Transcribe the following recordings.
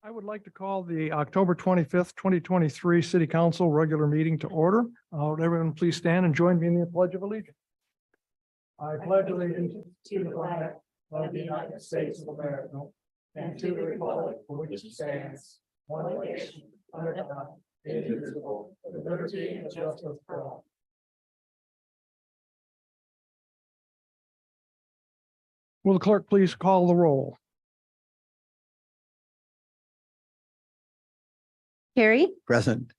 I would like to call the October 25th, 2023 City Council regular meeting to order. Would everyone please stand and join me in the Pledge of Allegiance? I pledge allegiance to the flag of the United States of America and to the republic for which it stands, one nation, under God, indivisible, with liberty and justice for all. Will the clerk please call the roll? Carey, Present.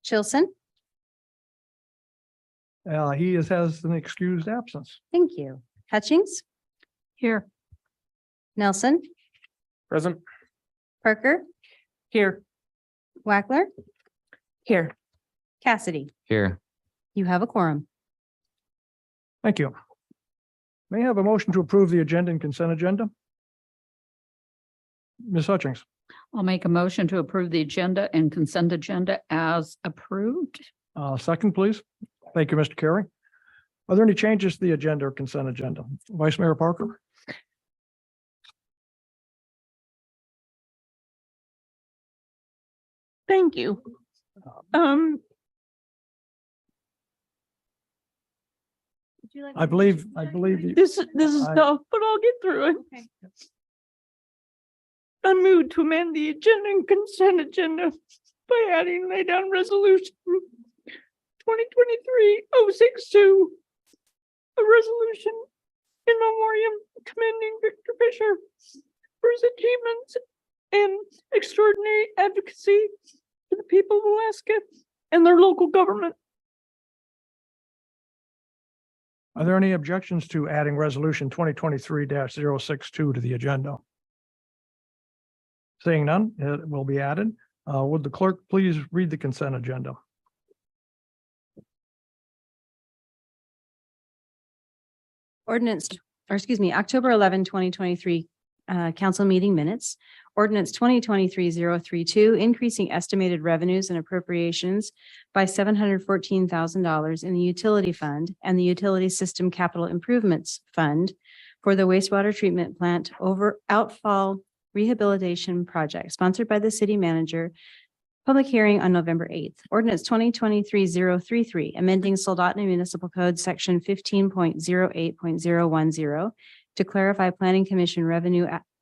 Chilson, He has an excused absence. thank you. Hutchings. Here. Nelson, Present. Parker. Here. Wackler. Here. Cassidy, Here. you have a quorum. Thank you. May I have a motion to approve the agenda and consent agenda? Ms. Hutchings, I'll make a motion to approve the agenda and consent agenda as approved. second, please. Thank you, Mr. Carey. Are there any changes to the agenda or consent agenda? Vice Mayor Parker? Thank you. I believe you. This is tough, but I'll get through it. Okay. I move to amend the agenda and consent agenda by adding lay down resolution 2023-062, a resolution in memoriam commending Victor Fisher for his achievements and extraordinary advocacy for the people of Alaska and their local government. Are there any objections to adding resolution 2023-062 to the agenda? Seeing none, it will be added. Would the clerk please read the consent agenda? October 11, 2023, council meeting minutes. Ordinance 2023-032, increasing estimated revenues and appropriations by $714,000 in the utility fund and the utility system capital improvements fund for the wastewater treatment plant outfall rehabilitation project, sponsored by the city manager. Public hearing on November 8th. Ordinance 2023-033, amending Soldotna Municipal Code Section 15.08.010 to clarify Planning Commission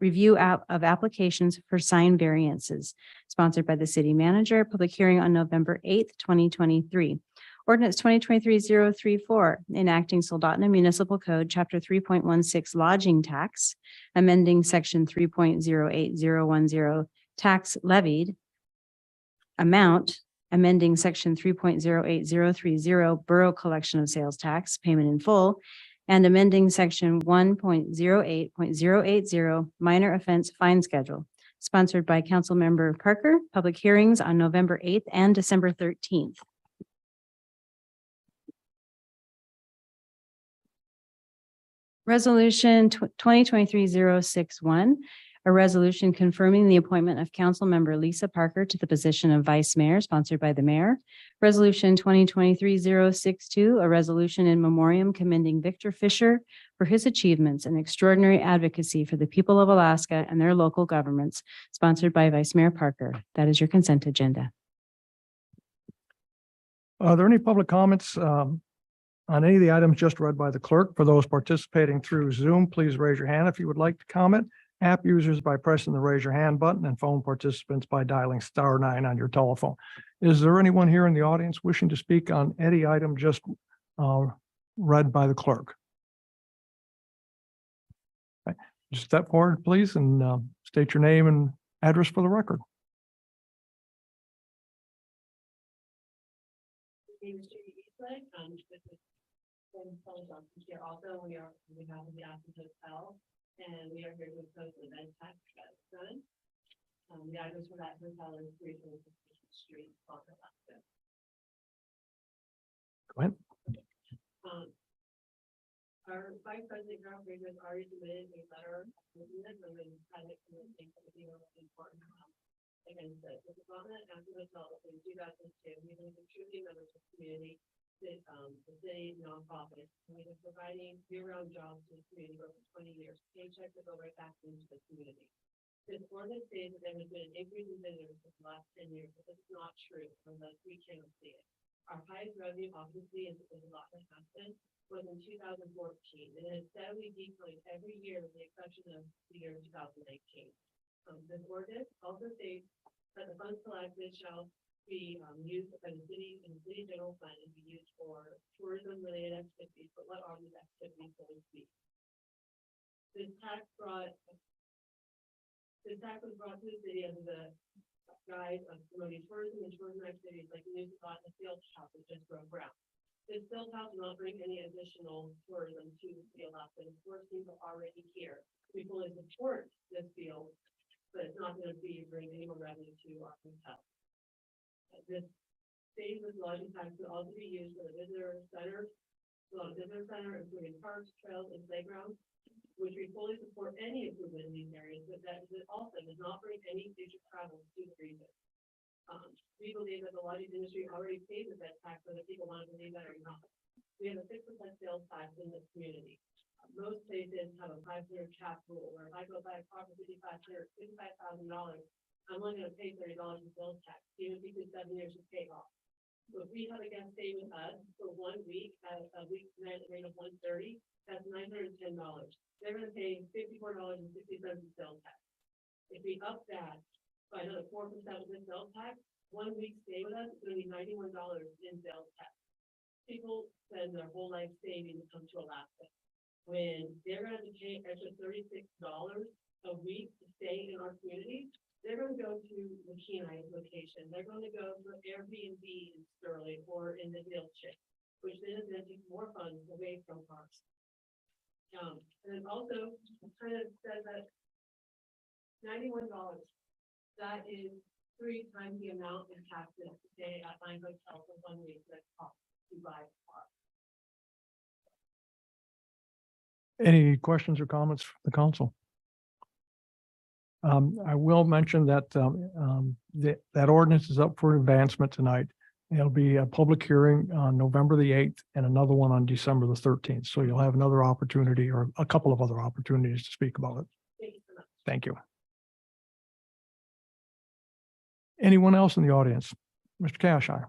review of applications for sign variances, sponsored by the city manager. Public hearing on November 8th, 2023. Ordinance 2023-034, enacting Soldotna Municipal Code Chapter 3.16 lodging tax, amending Section 3.08010 tax levied amount, amending Section 3.08030 borough collection of sales tax payment in full, and amending Section 1.08.080 minor offense fine schedule, sponsored by Councilmember Parker. Public hearings on November 8th and December 13th. Resolution 2023-061, a resolution confirming the appointment of Councilmember Lisa Parker to the position of Vice Mayor, sponsored by the Mayor. Resolution 2023-062, a resolution in memoriam commending Victor Fisher for his achievements and extraordinary advocacy for the people of Alaska and their local governments, sponsored by Vice Mayor Parker. That is your consent agenda. Are there any public comments on any of the items just read by the clerk? For those participating through Zoom, please raise your hand if you would like to comment. App users by pressing the raise your hand button, and phone participants by dialing *9 on your telephone. Is there anyone here in the audience wishing to speak on any item just read by the clerk? Okay. Just step forward, please, and state your name and address for the record. Also, we have the Aspen Hotel, and we are here to oppose the event tax done. The address for that hotel is 326 Street, Alaska. Go ahead. Our Vice President Carl has already submitted a letter of commitment and had it committing something really important against it. The development at the hotel in 2002, we've been contributing members of the community, the city nonprofit. We've been providing year-round jobs to the community for over 20 years. Paychecks that go right back into the community. This ordinance states that there has been an increase in visitors for the last 10 years, but this is not true unless we cannot see it. Our highest revenue obviously is a lot that happened was in 2014, and it has steadily declined every year with the exception of the year 2019. This ordinance also states that the funds collected shall be used by the city and the city general fund and be used for tourism related activities. But what are these activities going to be? This tax was brought to the city under the guise of promoting tourism and tourism activities like Municipal and the field house that just broke ground. This field house will not bring any additional tourism to the field house, but tourist people are already here. We fully support this field, but it's not going to bring any more revenue to our hotel. This phase of lodging tax will also be used for the visitor center, including parks, trails, and playgrounds, which we fully support any improvement in these areas, but that it also does not bring any future travel to the region. We believe that the lodging industry already pays the best tax, whether people want to believe that or not. We have a 6% sales tax in this community. Most places have a 500 cap rule, where if I go buy a car for $55,000, I'm only going to pay $30 in sales tax, even if you 7 years to pay off. So if we have a guest stay with us for 1 week at a week's rent rate of $130, that's $910. They're going to pay $54.60 in sales tax. If we up that by another 4% with the sales tax, 1 week stay with us is going to be $91 in sales tax. People spend their whole life saving to come to Alaska. When they're going to pay extra $36 a week to stay in our community, they're going to go to the Kenai location. They're going to go to an Airbnb in Sterling or in the Hill Chick, which then is going to take more funds away from parks. And it also kind of says that $91, that is 3 times the amount in taxes to stay at my hotel for 1 week that costs to buy a car. Any questions or comments from the council? I will mention that that ordinance is up for advancement tonight. There'll be a public hearing on November the 8th and another one on December the 13th. So you'll have another opportunity or a couple of other opportunities to speak about it. Thank you so much. Thank you. Anyone else in the audience? Mr. Cashire.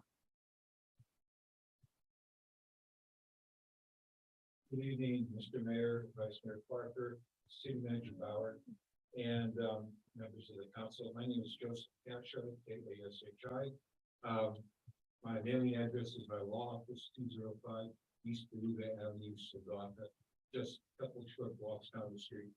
Good evening, Mr. Mayor, Vice Mayor Parker, City Manager Bauer, and members of the council. My name is Joseph Cashire, KASHI. My mailing address is my law office, 205 East Beluga Avenue, Soldotna, just a couple short walks down the street.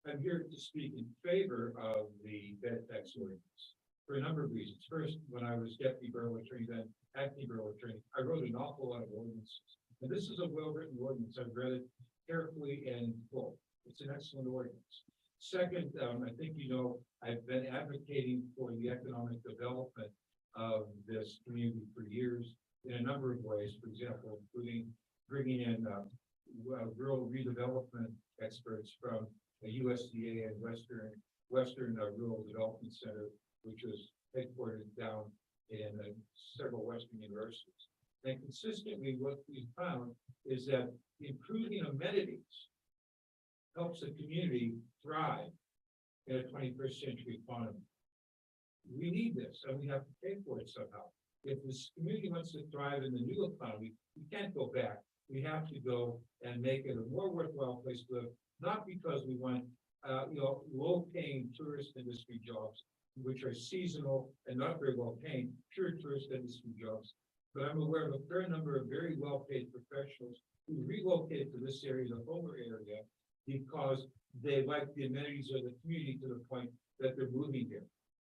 I'm here to speak in favor of the bed tax ordinance for a number of reasons. First, when I was deputy borough attorney, then acting borough attorney, I wrote an awful lot of ordinances. And this is a well-written ordinance. I've read it carefully and full. It's an excellent ordinance. Second, I think you know I've been advocating for the economic development of this community for years in a number of ways. For example, including bringing in rural redevelopment experts from the USDA and Western Rural Development Center, which was headquartered down in several Western universities. And consistently, what we found is that improving amenities helps a community thrive in a 21st century economy. We need this, and we have to pay for it somehow. If this community wants to thrive in the new economy, we can't go back. We have to go and make it a more worthwhile place to live, not because we want low-paying tourist industry jobs, which are seasonal and not very well paying, pure tourist industry jobs. But I'm aware of a fair number of very well-paid professionals who relocate to this area, the Homer area, because they like the amenities of the community to the point that they're moving here.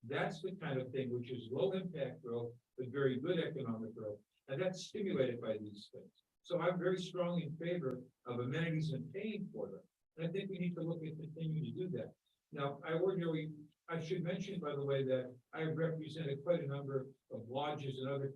That's the kind of thing which is low impact growth, but very good economic growth. And that's stimulated by these things. So I'm very strongly in favor of amenities and paying for them. And I think we need to look at continuing to do that. Now, I should mention, by the way, that I have represented quite a number of lodges and other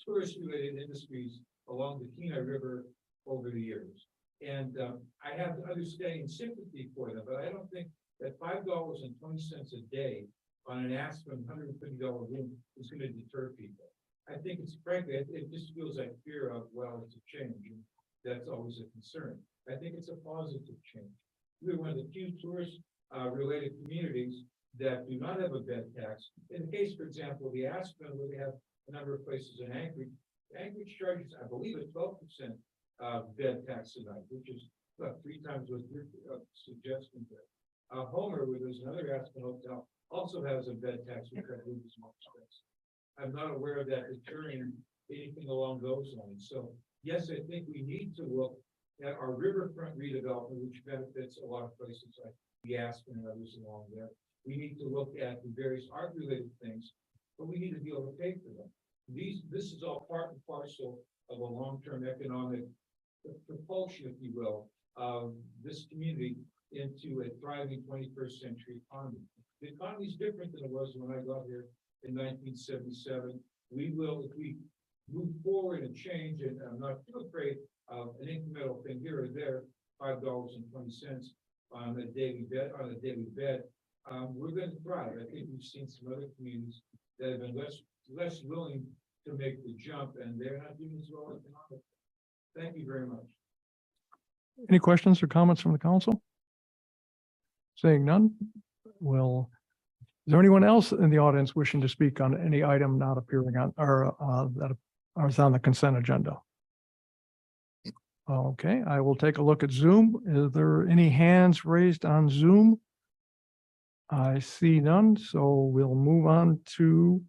tourist-related industries along the Kenai River over the years. And I have understanding sympathy for them, but I don't think that $5.20 a day on an Aspen $150 room is going to deter people. I think it's frankly, it just feels like fear of, well, it's a change. And that's always a concern. I think it's a positive change. we're one of the few tourist, related communities that do not have a bed tax. In the case, for example, the Aspen, where they have a number of places in Anchorage charges, I believe, a 12% bed tax tonight, which is about 3 times what you're suggesting there. Homer, where there's another Aspen hotel, also has a bed tax, which I believe is more expensive. I'm not aware of that deterring anything along those lines. So yes, I think we need to look at our riverfront redevelopment, which benefits a lot of places like the Aspen and others along there. We need to look at the various art-related things, but we need to be able to pay for them. This is all part and parcel of a long-term economic propulsion, if you will, of this community into a thriving 21st century economy. The economy is different than it was when I got here in 1977. We will, if we move forward and change, and I'm not too afraid of an incremental thing here or there, $5.20 on a daily bed, we're going to thrive. I think we've seen some other communities that have been less willing to make the jump, and they're not doing as well economically. Thank you very much. Any questions or comments from the council? Seeing none, is there anyone else in the audience wishing to speak on any item not appearing on, or that is on the consent agenda? Okay, I will take a look at Zoom. Is there any hands raised on Zoom? I see none, so we'll move on to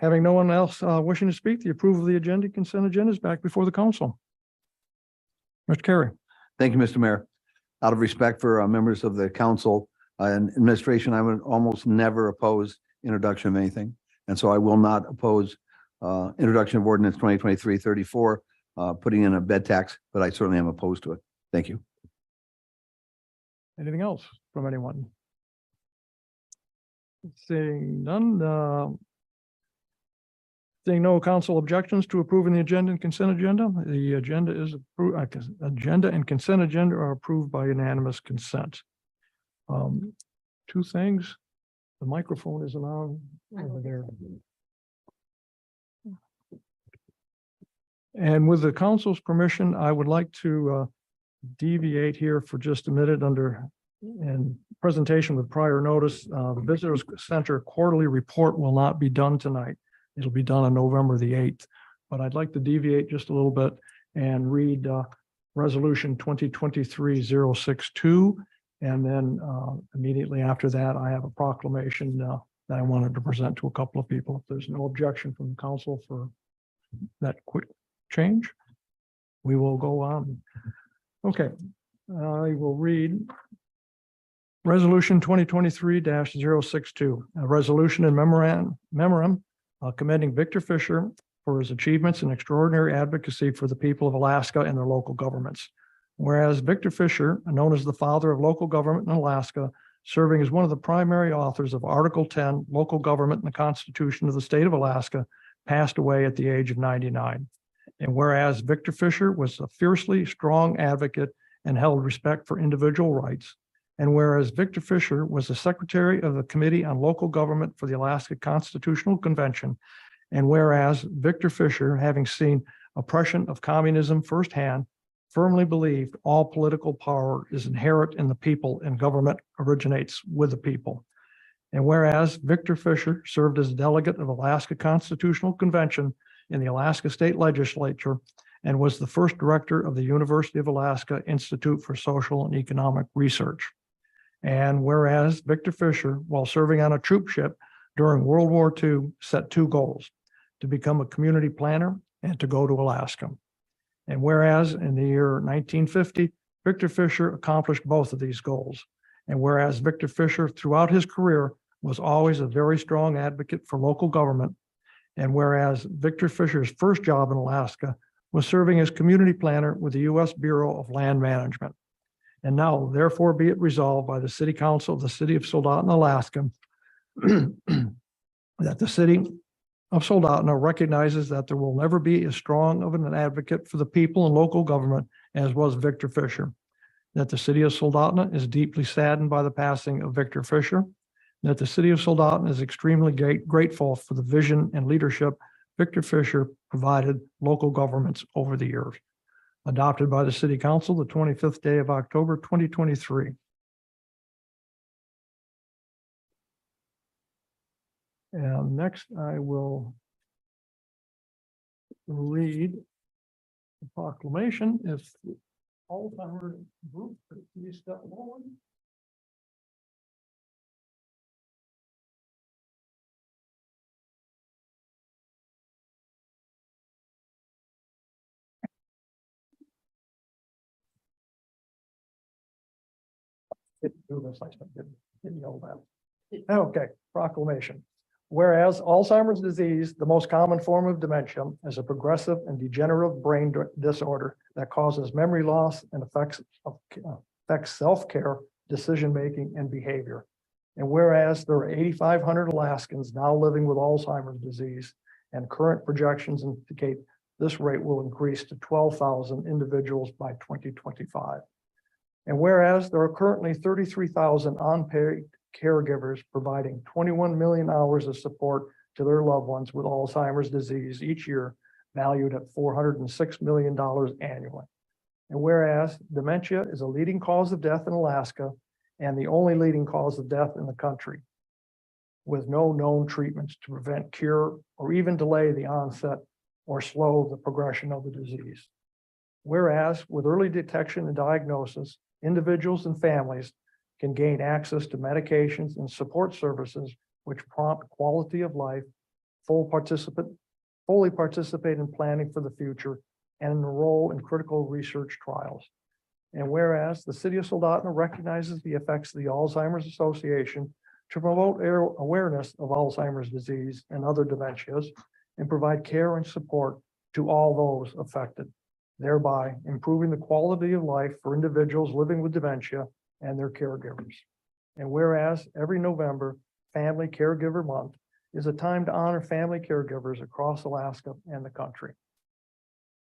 having no one else wishing to speak. The approval of the agenda, consent agenda is back before the council. Mr. Carey. Thank you, Mr. Mayor. Out of respect for members of the council and administration, I would almost never oppose introduction of anything. And so I will not oppose introduction of ordinance 2023-34, putting in a bed tax, but I certainly am opposed to it. Thank you. Anything else from anyone? Seeing none, seeing no council objections to approving the agenda and consent agenda, the agenda is approved. Agenda and consent agenda are approved by unanimous consent. 2 things. The microphone isn't on over there. And with the council's permission, I would like to deviate here for just a minute and presentation with prior notice. The Visitors Center quarterly report will not be done tonight. It'll be done on November the 8th, but I'd like to deviate just a little bit and read resolution 2023-062. And then immediately after that, I have a proclamation that I wanted to present to a couple of people. If there's no objection from the council for that quick change, we will go on. Okay, I will read resolution 2023-062, a resolution and memorandum commending Victor Fisher for his achievements and extraordinary advocacy for the people of Alaska and their local governments. Whereas Victor Fisher, known as the father of local government in Alaska, serving as one of the primary authors of Article 10, Local Government in the Constitution of the State of Alaska, passed away at the age of 99. And whereas Victor Fisher was a fiercely strong advocate and held respect for individual rights, and whereas Victor Fisher was the secretary of the Committee on Local Government for the Alaska Constitutional Convention, and whereas Victor Fisher, having seen oppression of communism firsthand, firmly believed all political power is inherent in the people and government originates with the people. And whereas Victor Fisher served as a delegate of Alaska Constitutional Convention in the Alaska State Legislature and was the first director of the University of Alaska Institute for Social and Economic Research. And whereas Victor Fisher, while serving on a troop ship during World War II, set 2 goals: to become a community planner and to go to Alaska. And whereas in the year 1950, Victor Fisher accomplished both of these goals. And whereas Victor Fisher throughout his career was always a very strong advocate for local government. And whereas Victor Fisher's first job in Alaska was serving as community planner with the U.S. Bureau of Land Management. And now, therefore, be it resolved by the City Council of the City of Soldotna, Alaska, that the City of Soldotna recognizes that there will never be as strong of an advocate for the people and local government as was Victor Fisher. That the City of Soldotna is deeply saddened by the passing of Victor Fisher. That the City of Soldotna is extremely grateful for the vision and leadership Victor Fisher provided local governments over the years. adopted by the City Council the 25th day of October, 2023. And next, I will read the proclamation. If the Alzheimer's group, could please step forward. Didn't do this, I didn't know that. Okay, proclamation. Whereas Alzheimer's disease, the most common form of dementia, is a progressive and degenerative brain disorder that causes memory loss and affects self-care, decision-making, and behavior. And whereas there are 8,500 Alaskans now living with Alzheimer's disease, and current projections indicate this rate will increase to 12,000 individuals by 2025. And whereas there are currently 33,000 unpaid caregivers providing 21 million hours of support to their loved ones with Alzheimer's disease each year, valued at $406 million annually. And whereas dementia is a leading cause of death in Alaska and the only leading cause of death in the country, with no known treatments to prevent, cure, or even delay the onset or slow the progression of the disease. Whereas with early detection and diagnosis, individuals and families can gain access to medications and support services which prompt quality of life, fully participate in planning for the future, and enroll in critical research trials. And whereas the City of Soldotna recognizes the effects of the Alzheimer's Association to promote awareness of Alzheimer's disease and other dementias and provide care and support to all those affected, thereby improving the quality of life for individuals living with dementia and their caregivers. And whereas every November, Family Caregiver Month is a time to honor family caregivers across Alaska and the country.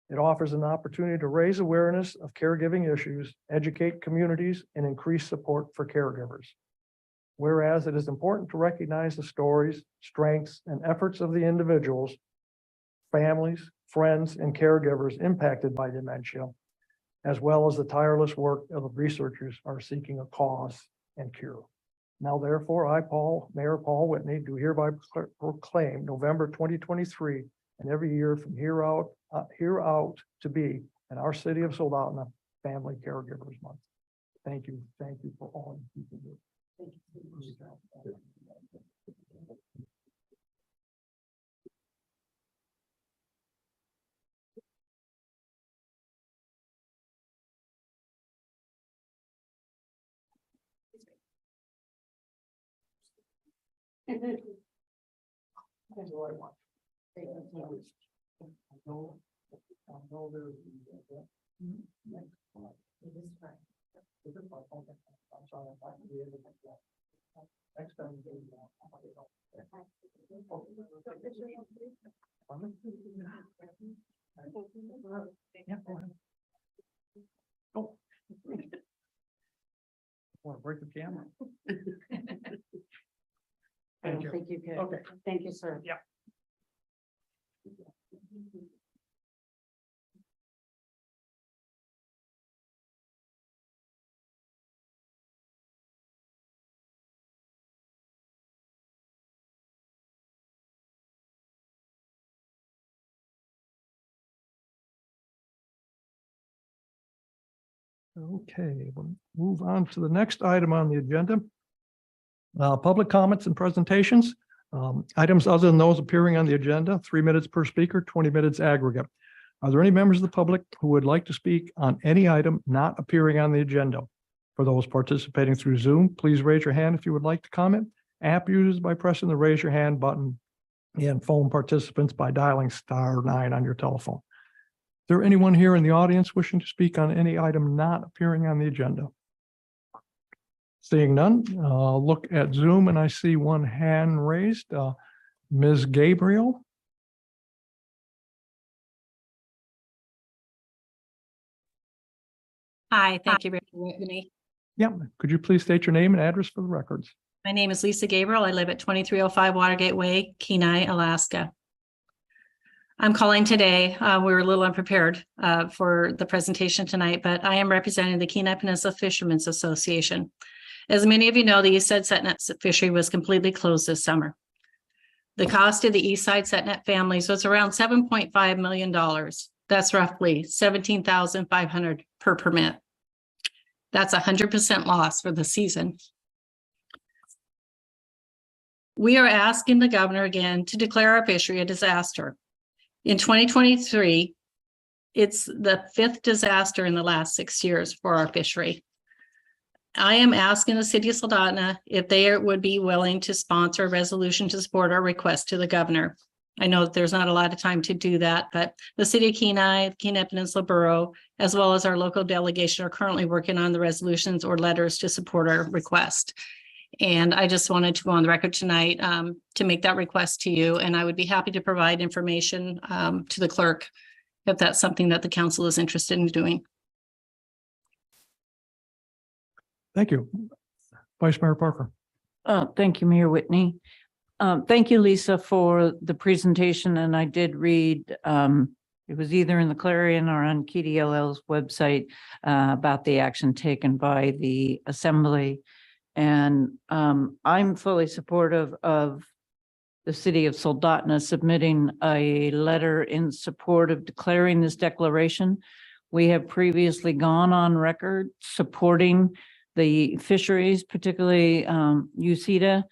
It offers an opportunity to raise awareness of caregiving issues, educate communities, and increase support for caregivers. Whereas it is important to recognize the stories, strengths, and efforts of the individuals, families, friends, and caregivers impacted by dementia, as well as the tireless work of the researchers are seeking a cause and cure. Now, therefore, I, Mayor Paul Whitney, do hereby proclaim November 2023 and every year from here out to be in our city of Soldotna Family Caregivers Month. Thank you for all you can do. That's what I want. I know there's. I'm sorry, if I can be able to make that. Next time. Yeah, go ahead. Oh. Want to break the camera? I don't think you could. Okay. Thank you, sir. Yeah. Okay, we'll move on to the next item on the agenda. Public comments and presentations. Items other than those appearing on the agenda, 3 minutes per speaker, 20 minutes aggregate. Are there any members of the public who would like to speak on any item not appearing on the agenda? For those participating through Zoom, please raise your hand if you would like to comment. App users by pressing the raise your hand button, and phone participants by dialing *9 on your telephone. Is there anyone here in the audience wishing to speak on any item not appearing on the agenda? Seeing none, look at Zoom and I see one hand raised. Ms. Gabriel. Hi, thank you, Mr. Whitney. Yeah, could you please state your name and address for the records? My name is Lisa Gabriel. I live at 2305 Watergate Way, Kenai, Alaska. I'm calling today. We were a little unprepared for the presentation tonight, but I am representing the Kenai Peninsula Fishermen's Association. As many of you know, the East Side Setnet fishery was completely closed this summer. The cost of the East Side Setnet families was around $7.5 million. That's roughly $17,500 per permit. That's 100% loss for the season. We are asking the governor again to declare our fishery a disaster. In 2023, it's the 5th disaster in the last 6 years for our fishery. I am asking the city of Soldotna if they would be willing to sponsor a resolution to support our request to the governor. I know that there's not a lot of time to do that, but the city of Kenai, Kenai Peninsula Borough, as well as our local delegation are currently working on the resolutions or letters to support our request. And I just wanted to go on the record tonight to make that request to you. And I would be happy to provide information to the clerk if that's something that the council is interested in doing. Thank you. Vice Mayor Parker. Thank you, Mayor Whitney. Thank you, Lisa, for the presentation. And I did read, it was either in the Clarion or on KDLL's website about the action taken by the Assembly. And I'm fully supportive of the city of Soldotna submitting a letter in support of declaring this declaration. We have previously gone on record supporting the fisheries, particularly UCEDA,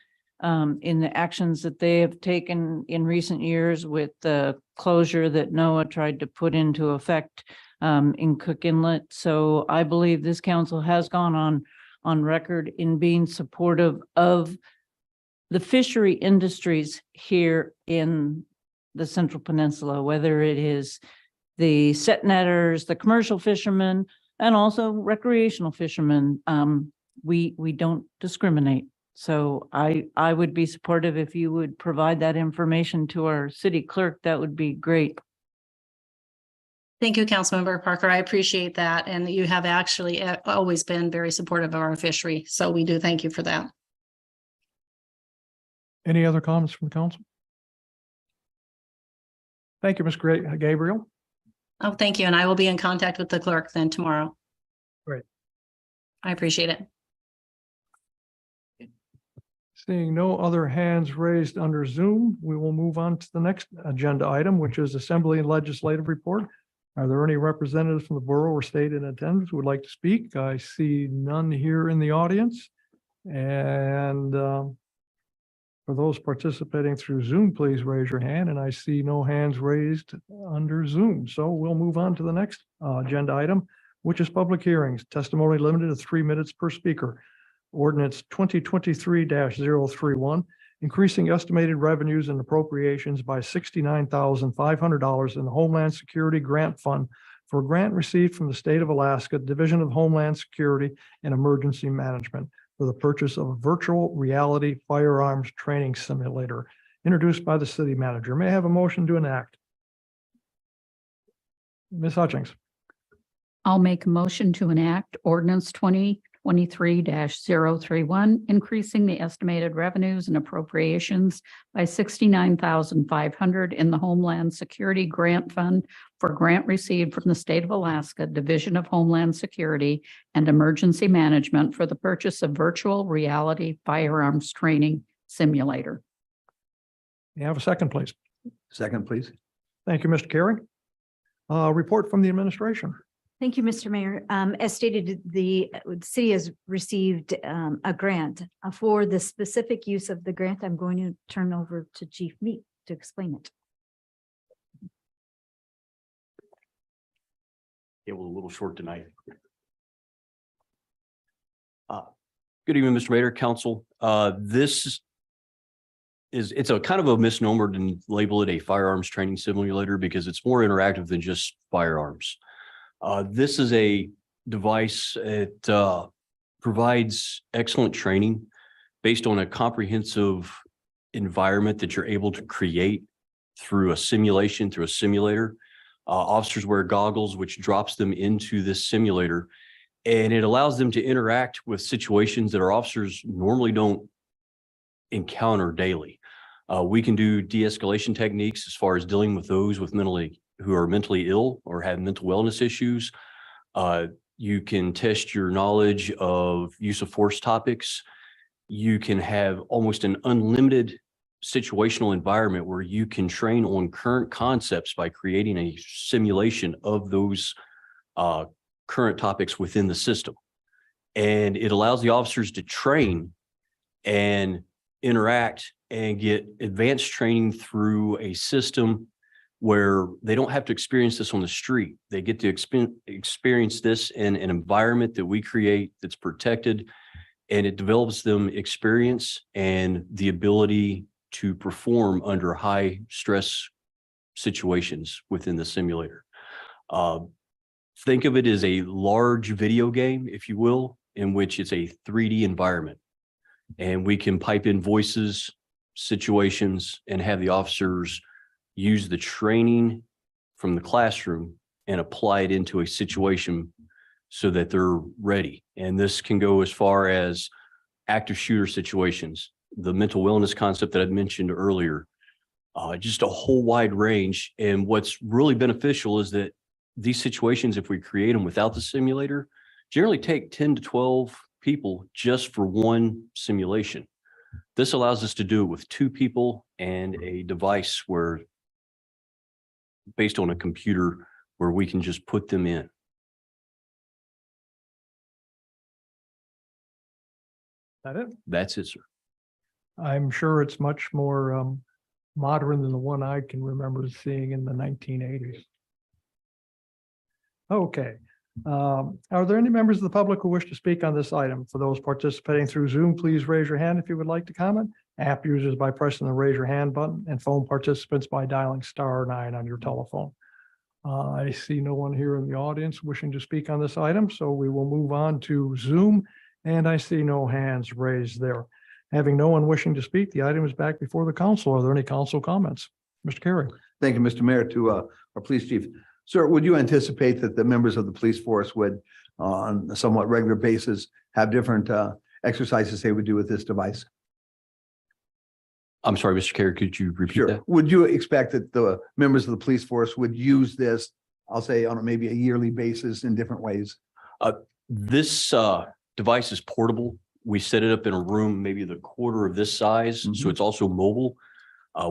in the actions that they have taken in recent years with the closure that NOAA tried to put into effect in Cook Inlet. So I believe this council has gone on record in being supportive of the fishery industries here in the Central Peninsula, whether it is the set netters, the commercial fishermen, and also recreational fishermen. We don't discriminate. So I would be supportive if you would provide that information to our city clerk. That would be great. Thank you, Councilmember Parker. I appreciate that. And you have actually always been very supportive of our fishery. So we do thank you for that. Any other comments from the council? Thank you, Ms. Gabriel. Oh, thank you. And I will be in contact with the clerk then tomorrow. Great. I appreciate it. Seeing no other hands raised under Zoom, we will move on to the next agenda item, which is Assembly and Legislative Report. Are there any representatives from the borough or state in attendance who would like to speak? I see none here in the audience. And for those participating through Zoom, please raise your hand. And I see no hands raised under Zoom. So we'll move on to the next agenda item, which is public hearings. Testimony limited to 3 minutes per speaker. Ordinance 2023-031, increasing estimated revenues and appropriations by $69,500 in the Homeland Security Grant Fund for a grant received from the state of Alaska Division of Homeland Security and Emergency Management for the purchase of a virtual reality firearms training simulator, introduced by the city manager. May I have a motion to enact? Ms. Hutchings. I'll make a motion to enact ordinance 2023-031, increasing the estimated revenues and appropriations by $69,500 in the Homeland Security Grant Fund for grant received from the state of Alaska Division of Homeland Security and Emergency Management for the purchase of virtual reality firearms training simulator. May I have a second, please? Second, please. Thank you, Mr. Carey. Report from the administration. Thank you, Mr. Mayor. As stated, the city has received a grant for the specific use of the grant. I'm going to turn over to Chief Meat to explain it. It was a little short tonight. Good evening, Mr. Mayor, Council. It's a kind of a misnomer to label it a firearms training simulator because it's more interactive than just firearms. This is a device. It provides excellent training based on a comprehensive environment that you're able to create through a simulation, through a simulator. Officers wear goggles, which drops them into this simulator, and it allows them to interact with situations that our officers normally don't encounter daily. We can do de-escalation techniques as far as dealing with those who are mentally ill or have mental wellness issues. You can test your knowledge of use of force topics. You can have almost an unlimited situational environment where you can train on current concepts by creating a simulation of those current topics within the system. And it allows the officers to train and interact and get advanced training through a system where they don't have to experience this on the street. They get to experience this in an environment that we create that's protected, and it develops them experience and the ability to perform under high stress situations within the simulator. Think of it as a large video game, if you will, in which it's a 3D environment. And we can pipe in voices, situations, and have the officers use the training from the classroom and apply it into a situation so that they're ready. And this can go as far as active shooter situations, the mental wellness concept that I mentioned earlier, just a whole wide range. And what's really beneficial is that these situations, if we create them without the simulator, generally take 10 to 12 people just for one simulation. This allows us to do it with 2 people and a device where, based on a computer, where we can just put them in. That it? That's it, sir. I'm sure it's much more modern than the one I can remember seeing in the 1980s. Okay. Are there any members of the public who wish to speak on this item? For those participating through Zoom, please raise your hand if you would like to comment. App users by pressing the raise your hand button, and phone participants by dialing *9 on your telephone. I see no one here in the audience wishing to speak on this item, so we will move on to Zoom, and I see no hands raised there. Having no one wishing to speak, the item is back before the council. Are there any council comments? Mr. Carey. Thank you, Mr. Mayor. To our police chief. Sir, would you anticipate that the members of the police force would, on a somewhat regular basis, have different exercises they would do with this device? I'm sorry, Mr. Carey, could you repeat Sure. that? Would you expect that the members of the police force would use this, I'll say, on maybe a yearly basis in different ways? This device is portable. We set it up in a room, maybe the quarter of this size, so it's also mobile.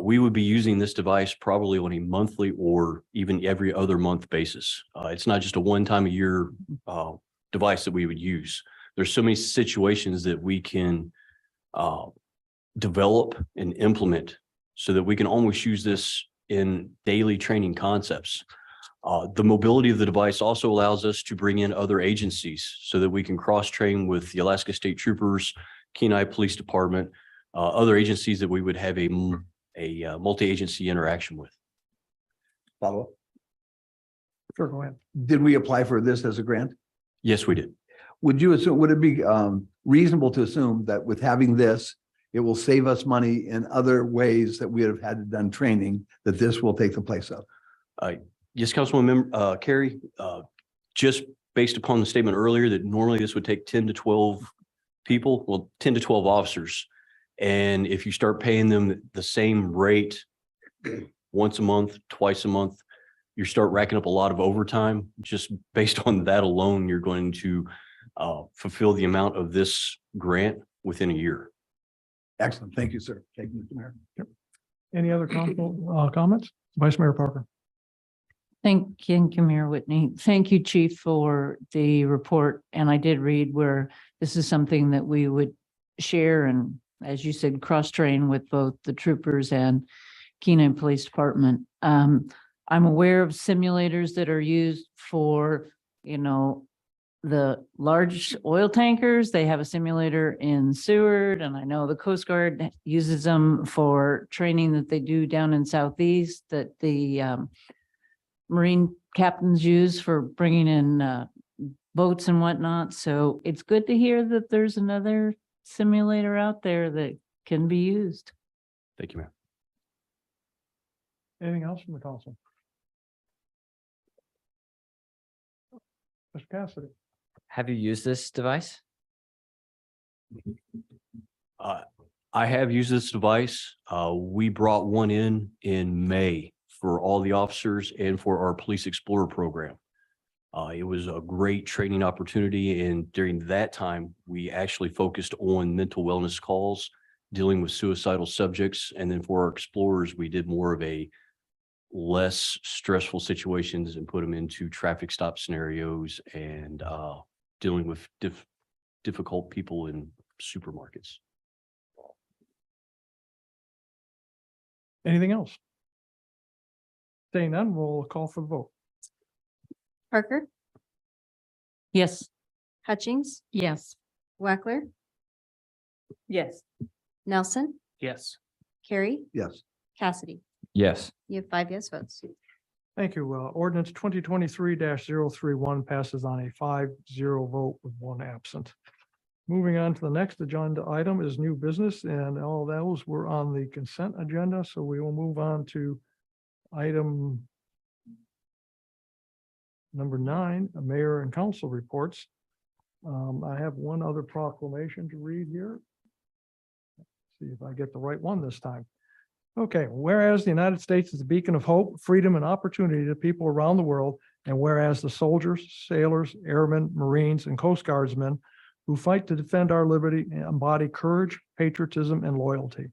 We would be using this device probably on a monthly or even every other month basis. It's not just a one-time a year device that we would use. There's so many situations that we can develop and implement so that we can almost use this in daily training concepts. The mobility of the device also allows us to bring in other agencies so that we can cross-train with the Alaska State Troopers, Kenai Police Department, other agencies that we would have a multi-agency interaction with. Follow up. Sure, go ahead. Did we apply for this as a grant? Yes, we did. Would you assume, would it be reasonable to assume that with having this, it will save us money in other ways that we have had done training, that this will take the place of? Yes, Councilwoman Carey, just based upon the statement earlier that normally this would take 10 to 12 people, well, 10 to 12 officers. And if you start paying them the same rate once a month, twice a month, you start racking up a lot of overtime. Just based on that alone, you're going to fulfill the amount of this grant within a year. Excellent. Thank you, sir. Thank you, Mr. Mayor. Any other council comments? Vice Mayor Parker. Thank you, Mayor Whitney. Thank you, Chief, for the report. And I did read where this is something that we would share and, as you said, cross-train with both the troopers and Kenai Police Department. I'm aware of simulators that are used for, the large oil tankers. They have a simulator in Seward, and I know the Coast Guard uses them for training that they do down in Southeast, that the Marine captains use for bringing in boats and whatnot. So it's good to hear that there's another simulator out there that can be used. Thank you, ma'am. Anything else from the council? Mr. Cassidy. Have you used this device? I have used this device. We brought one in May for all the officers and for our Police Explorer program. It was a great training opportunity, and during that time, we actually focused on mental wellness calls, dealing with suicidal subjects, and then for our explorers, we did more of a less stressful situations and put them into traffic stop scenarios and dealing with difficult people in supermarkets. Anything else? Saying none, we'll call for the vote. Parker, Yes. Hutchings, Yes. Wackler, Yes. Nelson, Yes. Carrie, Yes. Cassidy. Yes. You have 5 yes votes. Thank you. Ordinance 2023-031 passes on a 5-0 vote with 1 absent. Moving on to the next agenda item is new business, and all those were on the consent agenda, so we will move on to item number 9, mayor and council reports. I have one other proclamation to read here. See if I get the right one this time. Okay, whereas the United States is a beacon of hope, freedom, and opportunity to people around the world, and whereas the soldiers, sailors, airmen, Marines, and Coast Guardsmen who fight to defend our liberty embody courage, patriotism, and loyalty.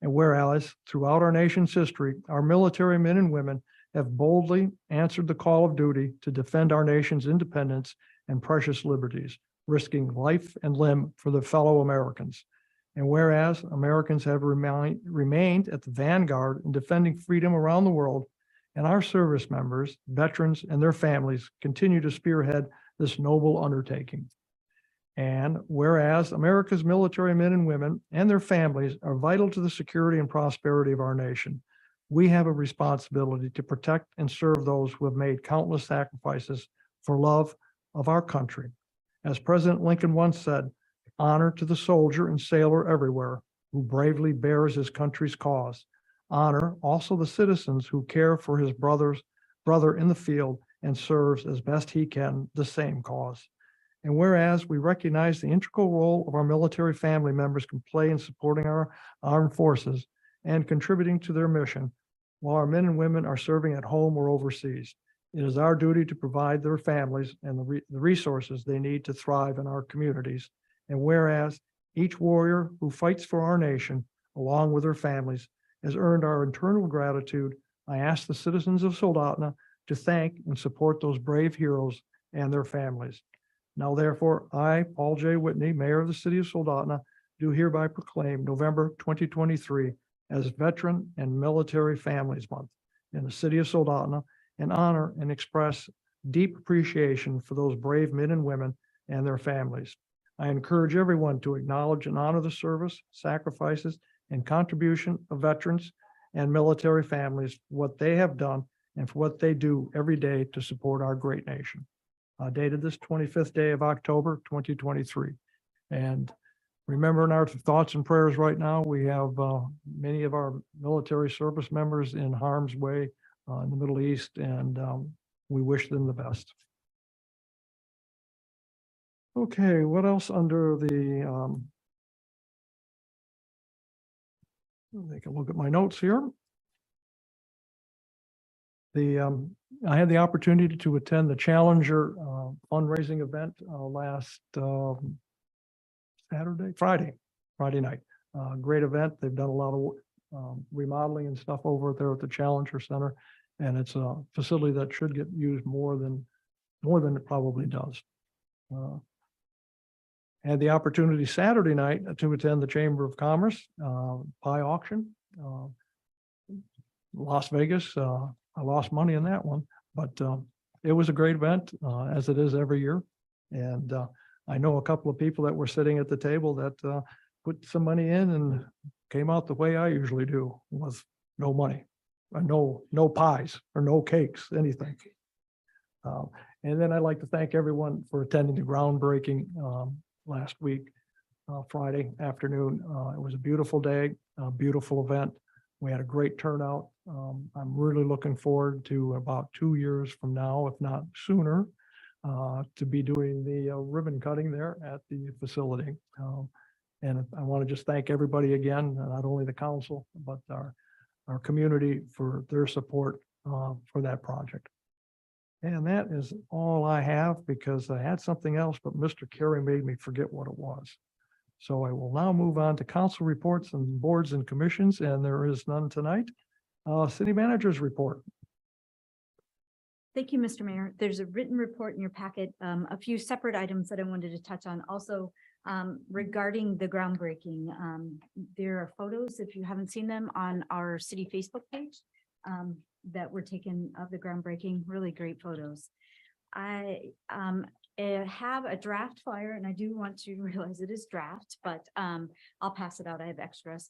And whereas throughout our nation's history, our military men and women have boldly answered the call of duty to defend our nation's independence and precious liberties, risking life and limb for their fellow Americans. And whereas Americans have remained at the vanguard in defending freedom around the world, and our service members, veterans, and their families continue to spearhead this noble undertaking. And whereas America's military men and women and their families are vital to the security and prosperity of our nation, we have a responsibility to protect and serve those who have made countless sacrifices for love of our country. As President Lincoln once said, honor to the soldier and sailor everywhere who bravely bears his country's cause. Honor also the citizens who care for his brother in the field and serves as best he can the same cause. And whereas we recognize the integral role of our military family members can play in supporting our armed forces and contributing to their mission, while our men and women are serving at home or overseas, it is our duty to provide their families and the resources they need to thrive in our communities. And whereas each warrior who fights for our nation, along with their families, has earned our eternal gratitude, I ask the citizens of Soldotna to thank and support those brave heroes and their families. Now therefore, I, Paul J. Whitney, Mayor of the City of Soldotna, do hereby proclaim November 2023 as Veteran and Military Families Month in the City of Soldotna, and honor and express deep appreciation for those brave men and women and their families. I encourage everyone to acknowledge and honor the service, sacrifices, and contribution of veterans and military families, for what they have done and for what they do every day to support our great nation. Dated this 25th day of October, 2023. And remember, in our thoughts and prayers right now, we have many of our military service members in harm's way in the Middle East, and we wish them the best. Okay, what else under the, take a look at my notes here. I had the opportunity to attend the Challenger fundraising event last Friday night. Great event. They've done a lot of remodeling and stuff over there at the Challenger Center, and it's a facility that should get used more than it probably does. Had the opportunity Saturday night to attend the Chamber of Commerce pie auction, Las Vegas. I lost money in that one, but it was a great event, as it is every year. And I know a couple of people that were sitting at the table that put some money in and came out the way I usually do, with no money, or no pies or no cakes, anything. And then I'd like to thank everyone for attending the groundbreaking last week, Friday afternoon. It was a beautiful day, a beautiful event. We had a great turnout. I'm really looking forward to about 2 years from now, if not sooner, to be doing the ribbon cutting there at the facility. And I want to just thank everybody again, not only the council, but our community for their support for that project. And that is all I have because I had something else, but Mr. Carey made me forget what it was. So I will now move on to council reports and boards and commissions, and there is none tonight. City managers report. Thank you, Mr. Mayor. There's a written report in your packet, a few separate items that I wanted to touch on. Also, regarding the groundbreaking, there are photos, if you haven't seen them, on our city Facebook page that were taken of the groundbreaking, really great photos. I have a draft flyer, and I do want to realize it is draft, but I'll pass it out. I have extras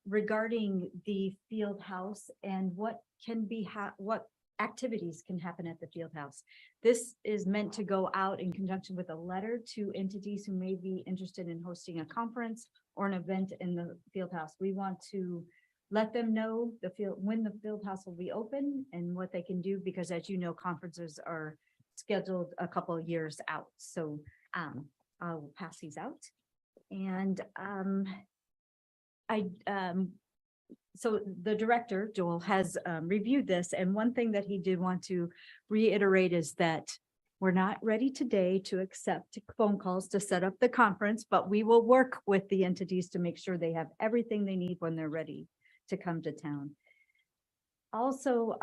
regarding the field house and what can be what activities can happen at the field house. This is meant to go out in conjunction with a letter to entities who may be interested in hosting a conference or an event in the field house. We want to let them know when the field house will be open and what they can do, because as you know, conferences are scheduled a couple of years out. So I will pass these out. And so the director, Joel, has reviewed this, and one thing that he did want to reiterate is that we're not ready today to accept phone calls to set up the conference, but we will work with the entities to make sure they have everything they need when they're ready to come to town. Also,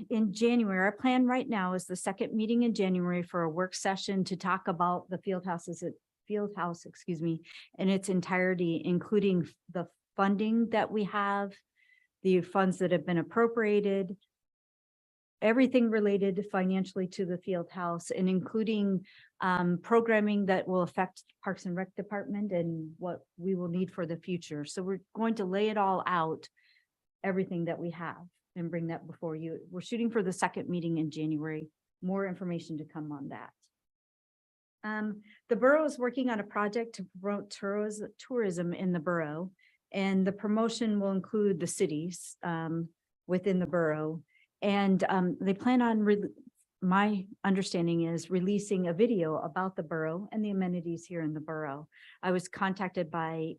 in January, our plan right now is the second meeting in January for a work session to talk about the field house, in its entirety, including the funding that we have, the funds that have been appropriated, everything related financially to the field house, and including programming that will affect Parks and Rec Department and what we will need for the future. So we're going to lay it all out, everything that we have, and bring that before you. We're shooting for the second meeting in January. More information to come on that. The borough is working on a project to promote tourism in the borough, and the promotion will include the cities within the borough. And they plan on, my understanding is, releasing a video about the borough and the amenities here in the borough. I was contacted by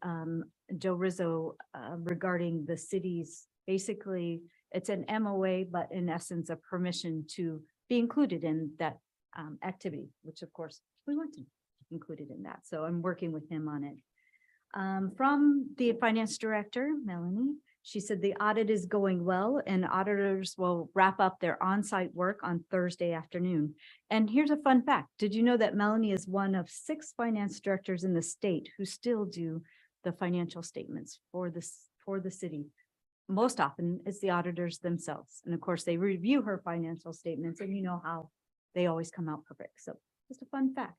Joe Rizzo regarding the city's, basically, it's an MOA, but in essence, a permission to be included in that activity, which of course we want to include it in that. So I'm working with him on it. From the finance director, Melanie, she said the audit is going well and auditors will wrap up their on-site work on Thursday afternoon. And here's a fun fact. Did you know that Melanie is one of 6 finance directors in the state who still do the financial statements for the city? Most often it's the auditors themselves. And of course they review her financial statements, and you know how they always come out perfect. So just a fun fact.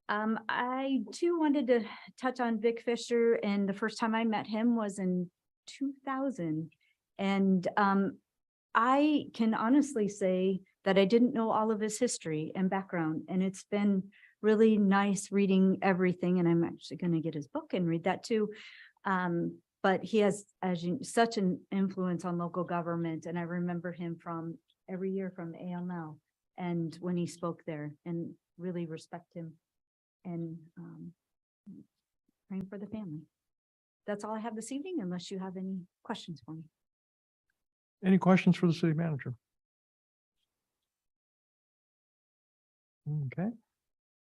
I too wanted to touch on Vic Fisher, and the first time I met him was in 2000. And I can honestly say that I didn't know all of his history and background, and it's been really nice reading everything. And I'm actually going to get his book and read that too. But he has, such an influence on local government, and I remember him from every year from AML, and when he spoke there, and really respect him. And praying for the family. That's all I have this evening, unless you have any questions for me. Any questions for the city manager? Okay,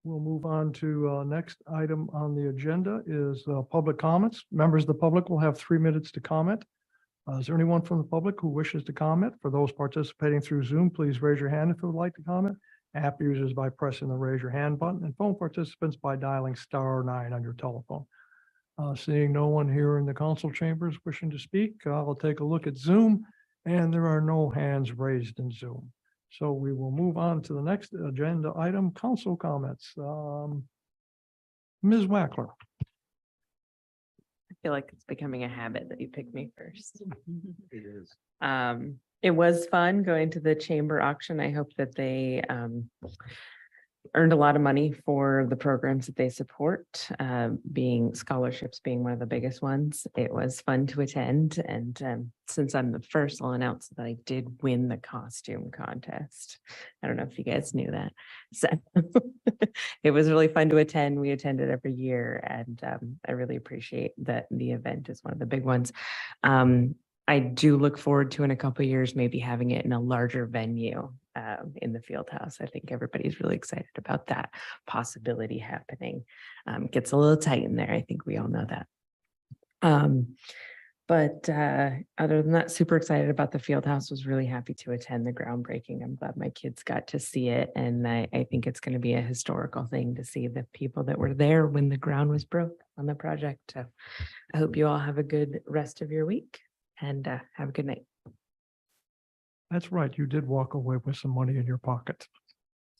we'll move on to next item on the agenda is public comments. Members of the public will have 3 minutes to comment. Is there anyone from the public who wishes to comment? For those participating through Zoom, please raise your hand if you would like to comment. App users by pressing the raise your hand button, and phone participants by dialing *9 on your telephone. Seeing no one here in the council chambers wishing to speak, I'll take a look at Zoom, and there are no hands raised in Zoom. So we will move on to the next agenda item, council comments. Ms. Wackler. I feel like it's becoming a habit that you pick me first. It is. It was fun going to the chamber auction. I hope that they earned a lot of money for the programs that they support, being scholarships being one of the biggest ones. It was fun to attend. And since I'm the first, I'll announce that I did win the costume contest. I don't know if you guys knew that. So it was really fun to attend. We attend it every year, and I really appreciate that the event is one of the big ones. I do look forward to in a couple of years, maybe having it in a larger venue in the field house. I think everybody's really excited about that possibility happening. Gets a little tight in there. I think we all know that. But other than that, super excited about the field house. Was really happy to attend the groundbreaking. I'm glad my kids got to see it. And I think it's going to be a historical thing to see the people that were there when the ground was broke on the project. So I hope you all have a good rest of your week and have a good night. That's right. You did walk away with some money in your pocket.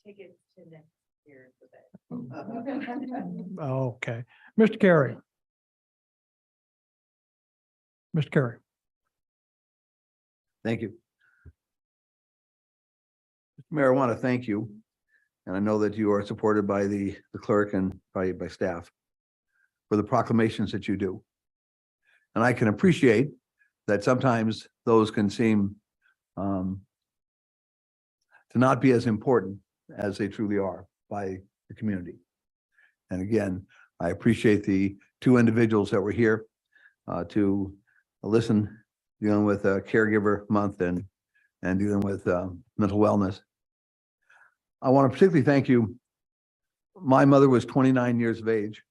Take it to next year. Okay. Mr. Carey. Mr. Carey. Thank you. Mayor, I want to thank you. And I know that you are supported by the clerk and by staff for the proclamations that you do. And I can appreciate that sometimes those can seem to not be as important as they truly are by the community. And again, I appreciate the two individuals that were here to listen, dealing with a caregiver month and dealing with mental wellness. I want to particularly thank you. My mother was 29 years of age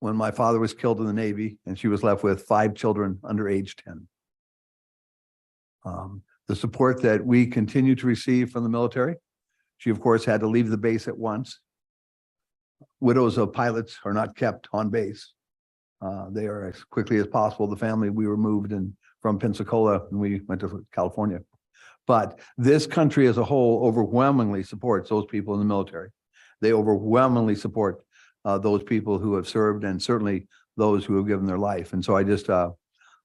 when my father was killed in the Navy, and she was left with 5 children under age 10. The support that we continue to receive from the military, she of course had to leave the base at once. Widows of pilots are not kept on base. They are as quickly as possible. The family, we were moved from Pensacola and we went to California. But this country as a whole overwhelmingly supports those people in the military. They overwhelmingly support those people who have served and certainly those who have given their life. And so I just, I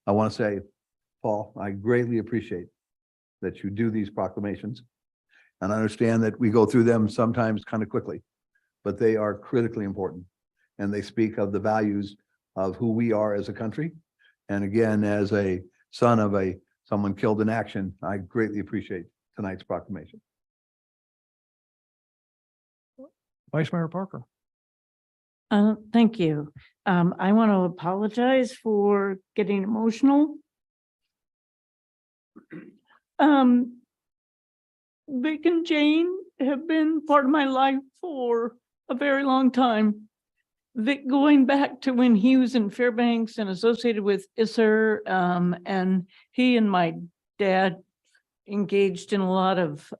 want to say, Paul, I greatly appreciate that you do these proclamations. And I understand that we go through them sometimes kind of quickly, but they are critically important. And they speak of the values of who we are as a country. And again, as a son of someone killed in action, I greatly appreciate tonight's proclamation. Vice Mayor Parker. Thank you. I want to apologize for getting emotional. Vic and Jane have been part of my life for a very long time. Vic going back to when he was in Fairbanks and associated with ISER, and he and my dad engaged in a lot of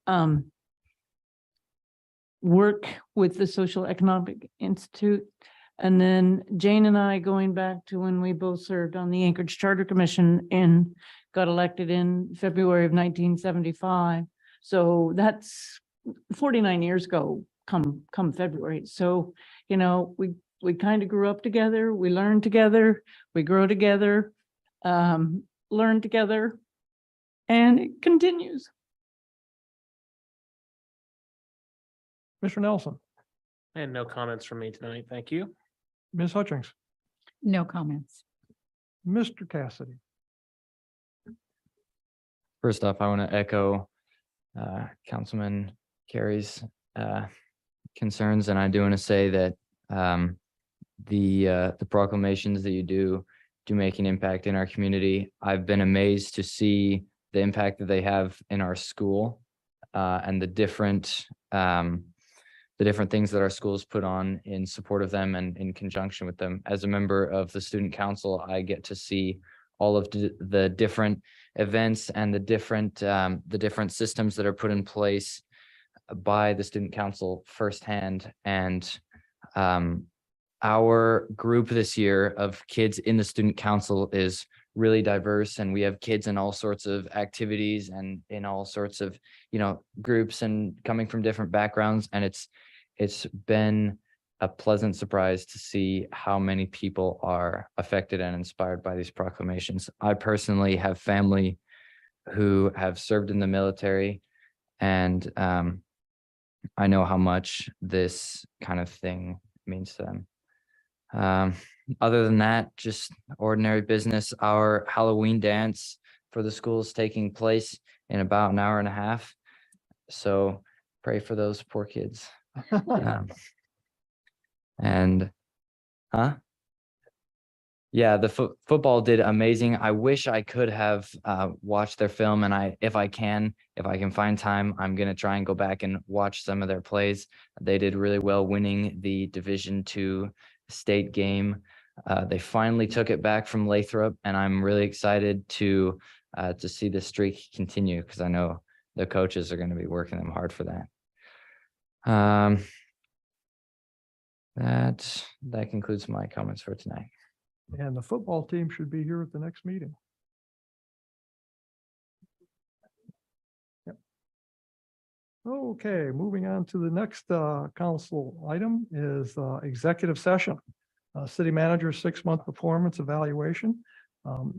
work with the Social Economic Institute. And then Jane and I going back to when we both served on the Anchorage Charter Commission and got elected in February of 1975. So that's 49 years ago come February. So, you know, we kind of grew up together, we learned together, we grow together, learn together, and it continues. Mr. Nelson. And no comments from me tonight. Thank you. Ms. Hutchings. No comments. Mr. Cassidy. First off, I want to echo Councilman Carey's concerns, and I do want to say that the proclamations that you do make an impact in our community. I've been amazed to see the impact that they have in our school and the different things that our schools put on in support of them and in conjunction with them. As a member of the student council, I get to see all of the different events and the different systems that are put in place by the student council firsthand. And our group this year of kids in the student council is really diverse, and we have kids in all sorts of activities and in all sorts of, you know, groups and coming from different backgrounds. And it's been a pleasant surprise to see how many people are affected and inspired by these proclamations. I personally have family who have served in the military, and I know how much this kind of thing means to them. Other than that, just ordinary business. Our Halloween dance for the school is taking place in about an hour and a half. So pray for those poor kids. And, yeah, the football did amazing. I wish I could have watched their film, and if I can find time, I'm gonna try and go back and watch some of their plays. They did really well winning the Division II state game. They finally took it back from Lathrop, and I'm really excited to see the streak continue, because I know the coaches are going to be working them hard for that. That concludes my comments for tonight. And the football team should be here at the next meeting. Yep. Okay, moving on to the next council item is executive session. City manager's 6-month performance evaluation.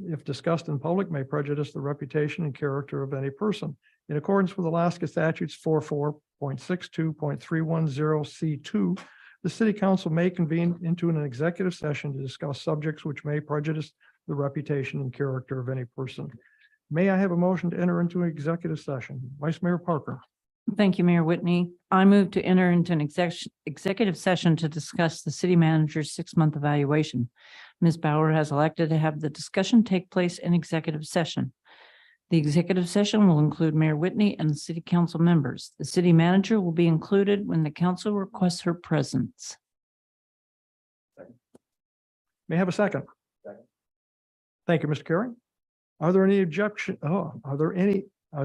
If discussed in public, may prejudice the reputation and character of any person. In accordance with Alaska statutes 44.62.310 C2, the city council may convene into an executive session to discuss subjects which may prejudice the reputation and character of any person. May I have a motion to enter into an executive session? Vice Mayor Parker. Thank you, Mayor Whitney. I move to enter into an executive session to discuss the city manager's 6-month evaluation. Ms. Bauer has elected to have the discussion take place in executive session. The executive session will include Mayor Whitney and the city council members. The city manager will be included when the council requests her presence. May I have a second? Second. Thank you, Mr. Carey. Are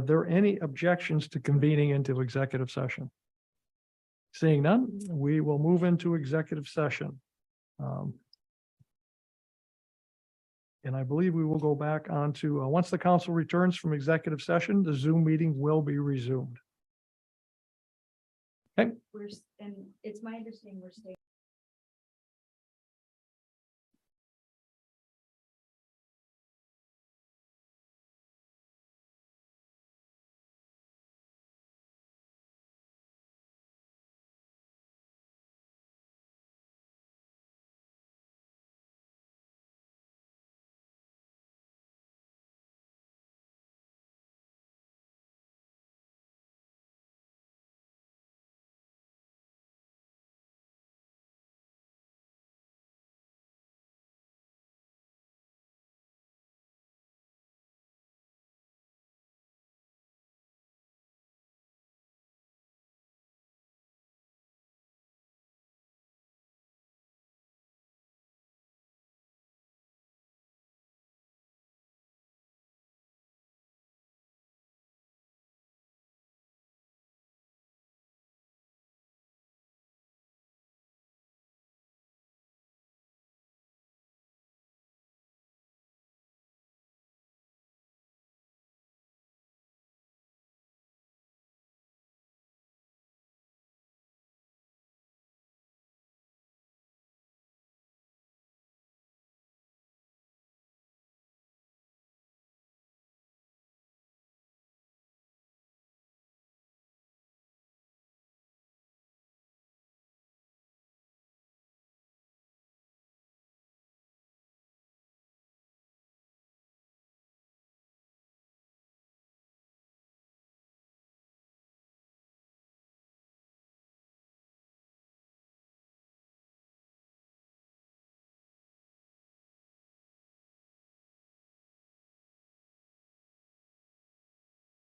there any objections to convening into executive session? Seeing none, we will move into executive session. And I believe we will go back on to, once the council returns from executive session, the Zoom meeting will be resumed. Okay. And it's my understanding we're staying.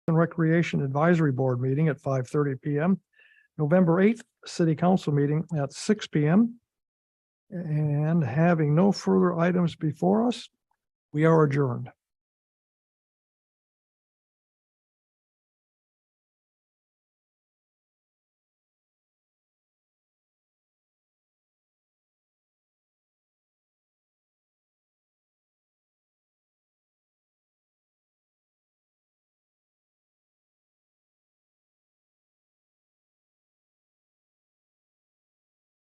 And Recreation Advisory Board meeting at 5:30 p.m. November 8th, City Council meeting at 6 p.m. And having no further items before us, we are adjourned.